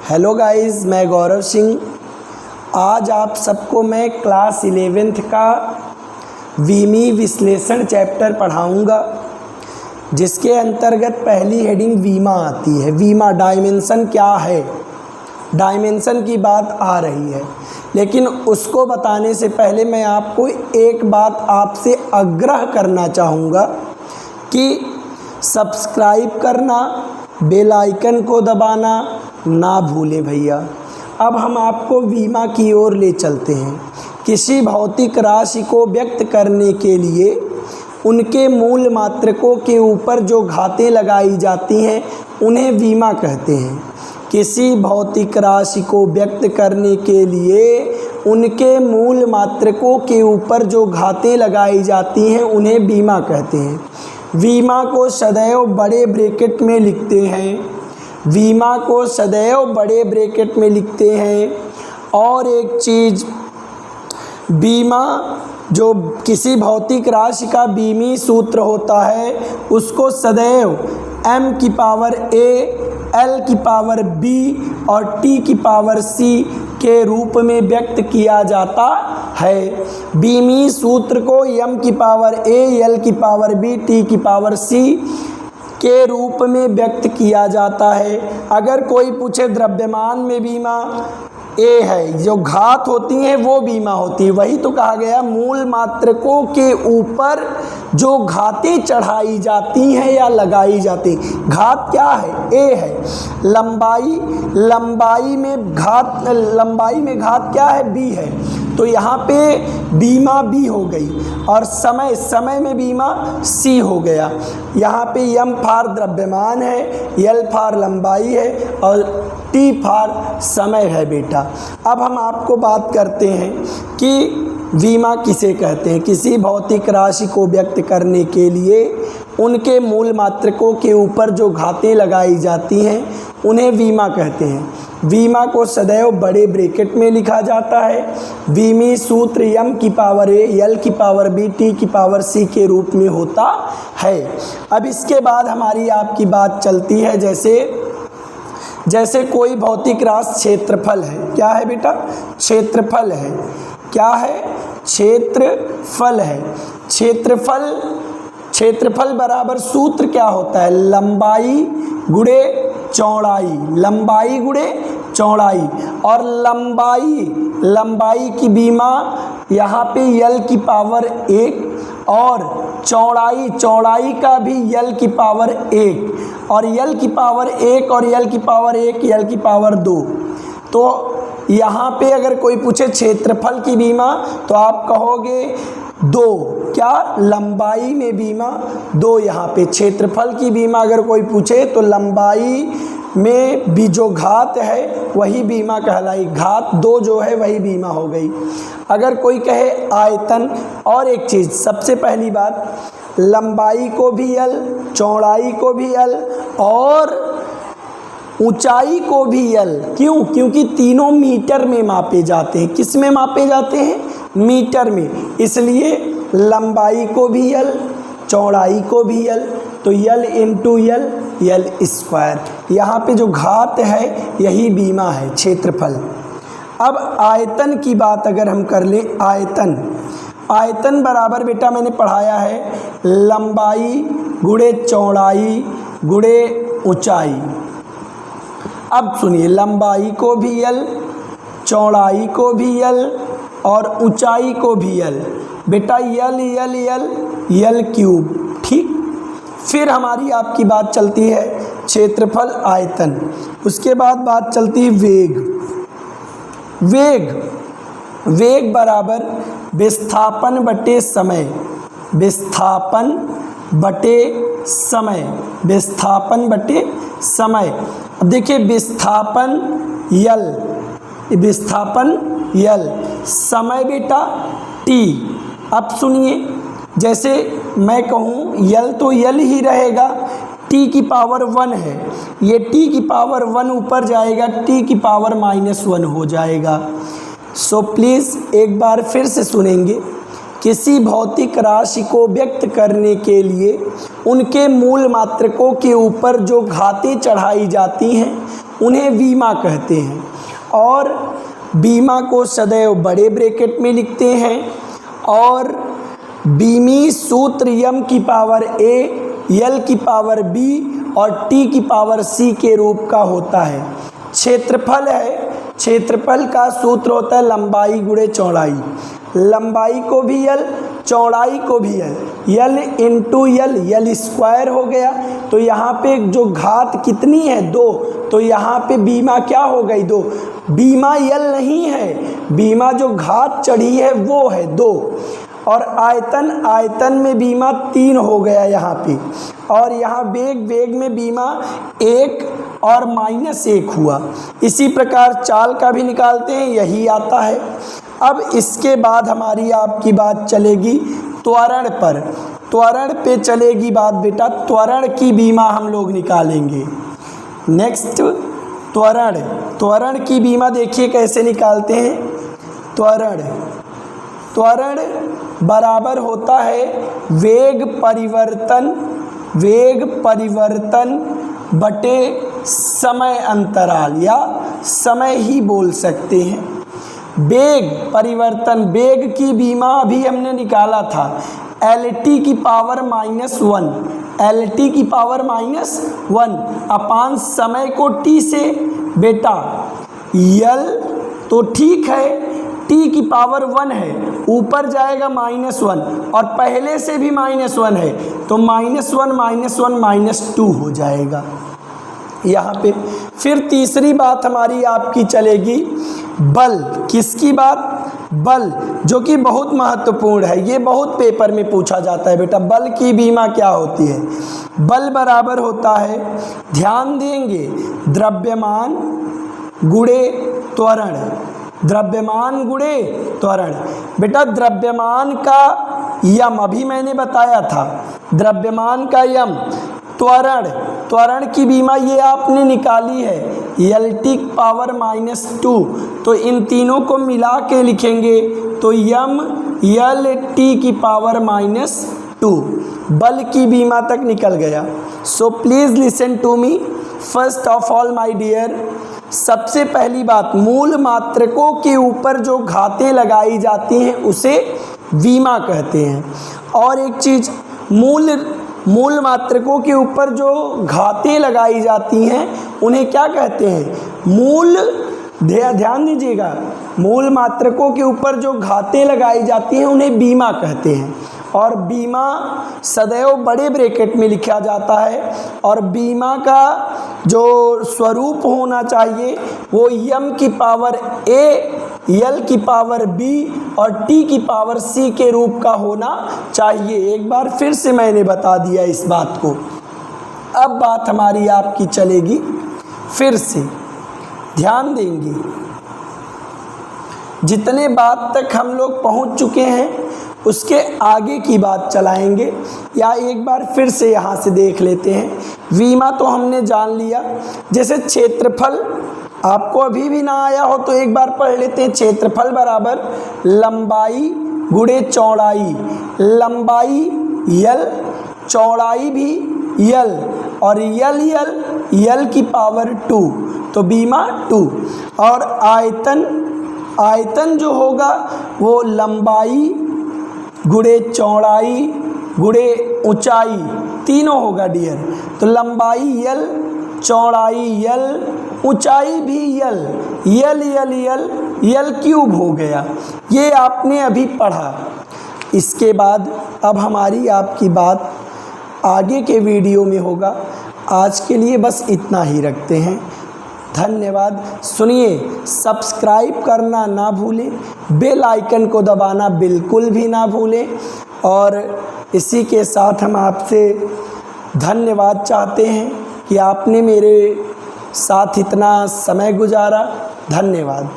Hello guys, मैं गौरव सिंह। आज आप सबको मैं क्लास 11th का वीमी विश्लेषण चैप्टर पढ़ाऊंगा, जिसके अंतर्गत पहली हेडिंग वीमा आती है। वीमा डायमेंशन क्या है, डायमेंशन की बात आ रही है। लेकिन उसको बताने से पहले मैं आपको एक बात आपसे आग्रह करना चाहूँगा कि सब्सक्राइब करना, बेल आइकन को दबाना ना भूलें भैया। अब हम आपको वीमा की ओर ले चलते हैं। किसी भौतिक राशि को व्यक्त करने के लिए उनके मूल मात्रकों के ऊपर जो घातें लगाई जाती हैं उन्हें वीमा कहते हैं। किसी भौतिक राशि को व्यक्त करने के लिए उनके मूल मात्रकों के ऊपर जो घातें लगाई जाती हैं उन्हें बीमा कहते हैं। वीमा को सदैव बड़े ब्रैकेट में लिखते हैं, वीमा को सदैव बड़े ब्रैकेट में लिखते हैं। और एक चीज़, बीमा जो किसी भौतिक राशि का बीमी सूत्र होता है उसको सदैव m की पावर a, l की पावर b और t की पावर c के रूप में व्यक्त किया जाता है। बीमी सूत्र को m की पावर a, l की पावर b, t की पावर c के रूप में व्यक्त किया जाता है। अगर कोई पूछे द्रव्यमान में बीमा ए है, जो घात होती हैं वो बीमा होती है। वही तो कहा गया, मूल मात्रकों के ऊपर जो घातें चढ़ाई जाती हैं या लगाई जाती। घात क्या है? ए है। लंबाई में घात क्या है? बी है। तो यहाँ पे बीमा बी हो गई और समय में बीमा सी हो गया। यहाँ पे यम फार द्रव्यमान है, यल फार लंबाई है और टी फार समय है बेटा। अब हम आपको बात करते हैं कि बीमा किसे कहते हैं। किसी भौतिक राशि को व्यक्त करने के लिए उनके मूल मात्रकों के ऊपर जो घातें लगाई जाती हैं उन्हें बीमा कहते हैं। बीमा को सदैव बड़े ब्रैकेट में लिखा जाता है। बीमी सूत्र यम की पावर ए, यल की पावर बी, टी की पावर सी के रूप में होता है। अब इसके बाद हमारी आपकी बात चलती है, जैसे कोई भौतिक राशि क्षेत्रफल है। क्या है बेटा? क्षेत्रफल है। क्या है? क्षेत्रफल है। क्षेत्रफल बराबर सूत्र क्या होता है? लंबाई गुणे चौड़ाई, लंबाई गुणे चौड़ाई। और लंबाई की बीमा यहाँ पे यल की पावर 1 और चौड़ाई का भी यल की पावर 1 और यल की पावर 1 और यल की पावर 1, यल की पावर 2। तो यहाँ पे अगर कोई पूछे क्षेत्रफल की बीमा तो आप कहोगे 2। क्या? लंबाई में बीमा 2। यहाँ पे क्षेत्रफल की बीमा अगर कोई पूछे तो लंबाई में भी जो घात है वही बीमा कहलाई। घात 2 जो है वही बीमा हो गई। अगर कोई कहे आयतन, और एक चीज़, सबसे पहली बात, लंबाई को भी यल, चौड़ाई को भी यल और ऊंचाई को भी यल। क्यों? क्योंकि तीनों मीटर में मापे जाते हैं। किस में मापे जाते हैं? मीटर में। इसलिए लंबाई को भी यल, चौड़ाई को भी यल। तो यल इंटू यल, यल स्क्वायर। यहाँ पे जो घात है यही बीमा है, क्षेत्रफल। अब आयतन की बात अगर हम कर लें, आयतन बराबर बेटा मैंने पढ़ाया है लंबाई गुणे चौड़ाई गुणे ऊंचाई। अब सुनिए, लंबाई को भी यल, चौड़ाई को भी यल और ऊंचाई को भी यल। बेटा यल क्यूब। ठीक। फिर हमारी आपकी बात चलती है क्षेत्रफल, आयतन। उसके बाद बात चलती है वेग बराबर विस्थापन बटे समय। अब देखिए, विस्थापन यल, समय बेटा टी। अब सुनिए, जैसे मैं कहूँ यल तो यल ही रहेगा, टी की पावर 1 है, ये टी की पावर 1 ऊपर जाएगा, टी की पावर -1 हो जाएगा। सो प्लीज़ एक बार फिर से सुनेंगे। किसी भौतिक राशि को व्यक्त करने के लिए उनके मूल मात्रकों के ऊपर जो घातें चढ़ाई जाती हैं उन्हें बीमा कहते हैं। और बीमा को सदैव बड़े ब्रैकेट में लिखते हैं। और बीमी सूत्र यम की पावर ए, यल की पावर बी और टी की पावर सी के रूप का होता है। क्षेत्रफल है, क्षेत्रफल का सूत्र होता है लंबाई गुणे चौड़ाई। लंबाई को भी यल, चौड़ाई को भी यल, यल इंटू यल, यल स्क्वायर हो गया। तो यहाँ पे जो घात कितनी है 2, तो यहाँ पे बीमा क्या हो गई 2। बीमा यल नहीं है, बीमा जो घात चढ़ी है वो है 2। और आयतन, आयतन में बीमा 3 हो गया यहाँ पे। और यहाँ वेग, वेग में बीमा 1 और -1 हुआ। इसी प्रकार चाल का भी निकालते हैं, यही आता है। अब इसके बाद हमारी आपकी बात चलेगी त्वरण पर। त्वरण पे चलेगी बात बेटा, त्वरण की बीमा हम लोग निकालेंगे। नेक्स्ट त्वरण, त्वरण की बीमा देखिए कैसे निकालते हैं। त्वरण, त्वरण बराबर होता है वेग परिवर्तन, वेग परिवर्तन बटे समय अंतराल, या समय ही बोल सकते हैं। वेग परिवर्तन, वेग की बीमा अभी हमने निकाला था LT की पावर -1, LT की पावर -1 अपान समय को T से बेटा यल तो ठीक है, T की पावर 1 है, ऊपर जाएगा -1 और पहले से भी -1 है तो -1 -2 हो जाएगा यहाँ पे। फिर तीसरी बात हमारी आपकी चलेगी बल। किसकी बात? बल, जो कि बहुत महत्वपूर्ण है, ये बहुत पेपर में पूछा जाता है बेटा। बल की बीमा क्या होती है? बल बराबर होता है, ध्यान देंगे, द्रव्यमान गुणे त्वरण, द्रव्यमान गुणे त्वरण। बेटा द्रव्यमान का यम अभी मैंने बताया था, द्रव्यमान का यम, त्वरण, त्वरण की बीमा ये आपने निकाली है LT पावर -2। तो इन तीनों को मिला के लिखेंगे तो यम LT की पावर -2, बल की बीमा तक निकल गया। So please listen to me. First of all my dear, सबसे पहली बात, मूल मात्रकों के ऊपर जो घातें लगाई जाती हैं उसे बीमा कहते हैं। और एक चीज़, मूल मात्रकों के ऊपर जो घातें लगाई जाती हैं उन्हें क्या कहते हैं? मूल, ध्यान दीजिएगा, मूल मात्रकों के ऊपर जो घातें लगाई जाती हैं उन्हें बीमा कहते हैं। और बीमा सदैव बड़े ब्रैकेट में लिखा जाता है। और बीमा का जो स्वरूप होना चाहिए वो यम की पावर ए, यल की पावर बी और टी की पावर सी के रूप का होना चाहिए। एक बार फिर से मैंने बता दिया इस बात को। अब बात हमारी आपकी चलेगी, फिर से ध्यान देंगे, जितने बात तक हम लोग पहुंच चुके हैं उसके आगे की बात चलाएंगे। या एक बार फिर से यहाँ से देख लेते हैं। बीमा तो हमने जान लिया। जैसे क्षेत्रफल आपको अभी भी ना आया हो तो एक बार पढ़ लेते हैं। क्षेत्रफल बराबर लंबाई गुणे चौड़ाई, लंबाई यल, चौड़ाई भी यल, और यल की पावर 2, तो बीमा 2। और आयतन, आयतन जो होगा वो लंबाई गुणे चौड़ाई गुणे ऊंचाई तीनों होगा डियर। तो लंबाई यल, चौड़ाई यल, ऊंचाई भी यल, यल क्यूब हो गया। ये आपने अभी पढ़ा। इसके बाद अब हमारी आपकी बात आगे के वीडियो में होगा। आज के लिए बस इतना ही रखते हैं। धन्यवाद। सुनिए, सब्सक्राइब करना ना भूलें, बेल आइकन को दबाना बिल्कुल भी ना भूलें। और इसी के साथ हम आपसे धन्यवाद चाहते हैं कि आपने मेरे साथ इतना समय गुजारा। धन्यवाद।